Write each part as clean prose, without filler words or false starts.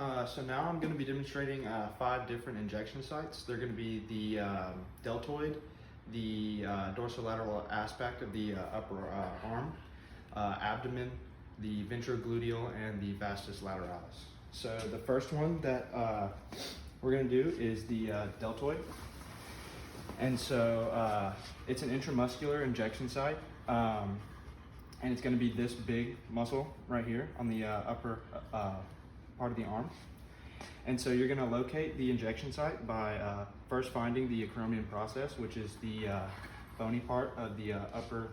So now I'm going to be demonstrating 5 different injection sites. They're going to be the deltoid, the dorsolateral aspect of the upper arm, abdomen, the ventrogluteal, and the vastus lateralis. So the first one that we're going to do is the deltoid. And so it's an intramuscular injection site. And it's going to be this big muscle right here on the upper part of the arm. And so you're going to locate the injection site by first finding the acromion process, which is the bony part of the upper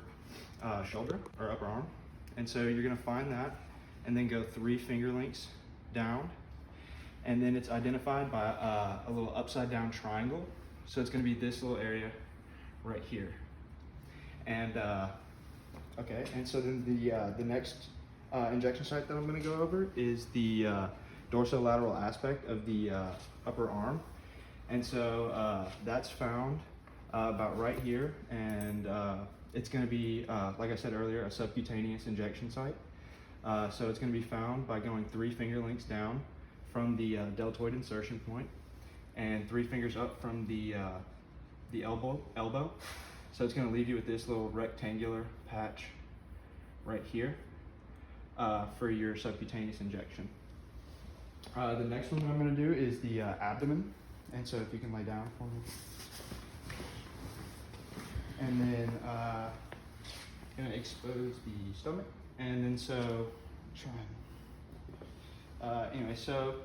shoulder or upper arm. And so you're going to find that and then go 3 finger lengths down. And then it's identified by a little upside down triangle. So it's going to be this little area right here. And okay, and so then the next injection site that I'm going to go over is the dorsolateral aspect of the upper arm. And so that's found about right here, and it's going to be, like I said earlier, a subcutaneous injection site. So it's going to be found by going 3 finger lengths down from the deltoid insertion point and 3 fingers up from the elbow. So it's going to leave you with this little rectangular patch right here for your subcutaneous injection. The next one I'm going to do is the abdomen. And so if you can lay down for me. And then going to expose the stomach. And then so anyway, so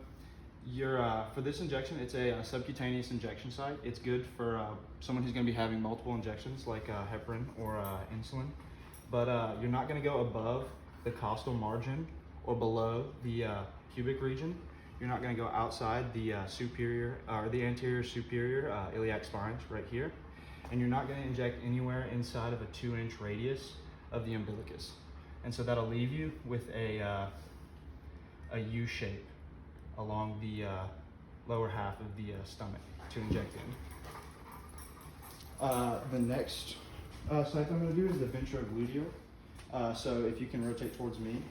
for this injection, it's a subcutaneous injection site. It's good for someone who's going to be having multiple injections like heparin or insulin. But you're not going to go above the costal margin or below the pubic region. You're not going to go outside the superior or the anterior superior iliac spines right here. And you're not going to inject anywhere inside of a 2-inch radius of the umbilicus. And so that'll leave you with a U shape along the lower half of the stomach to inject in. The next site I'm going to do is the ventrogluteal. So if you can rotate towards me.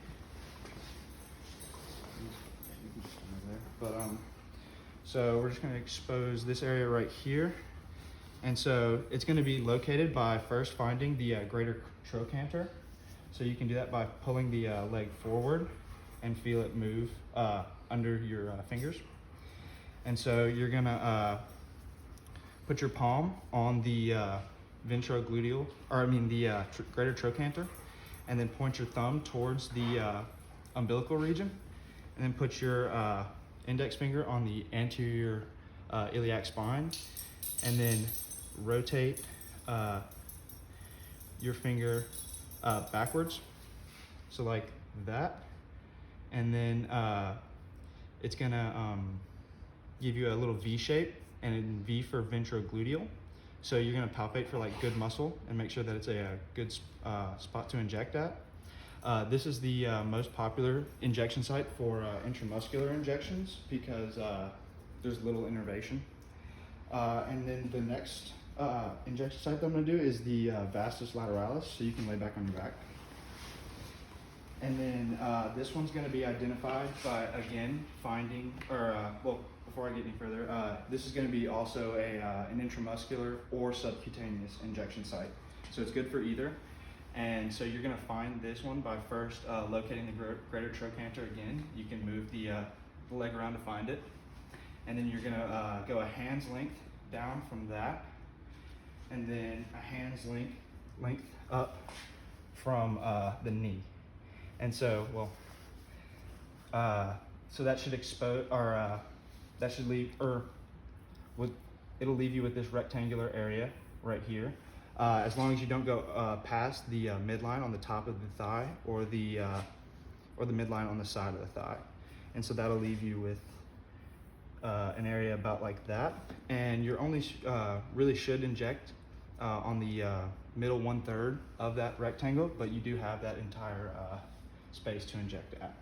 But so we're just going to expose this area right here. And so it's going to be located by first finding the greater trochanter. So you can do that by pulling the leg forward and feel it move under your fingers. And so you're going to put your palm on the ventrogluteal, or I mean the greater trochanter, and then point your thumb towards the umbilical region, and then put your index finger on the anterior iliac spine, and then rotate your finger backwards, so like that, and then it's gonna give you a little V shape, and in V for ventrogluteal. So you're gonna palpate for like good muscle and make sure that it's a good spot to inject at. This is the most popular injection site for intramuscular injections because there's little innervation. And then the next injection site that I'm going to do is the vastus lateralis, so you can lay back on your back. And then this one's going to be identified by, again, finding, or well, before I get any further, this is going to be also an intramuscular or subcutaneous injection site. So it's good for either. And so you're going to find this one by first locating the greater trochanter again. You can move the leg around to find it. And then you're going to go a hand's length down from that. And then a hand's length up from the knee. And so, so that should expose, or that should leave, it'll leave you with this rectangular area right here. As long as you don't go past the midline on the top of the thigh or the midline on the side of the thigh. And so that'll leave you with an area about like that. And you're only really should inject on the middle 1/3 of that rectangle, but you do have that entire space to inject at.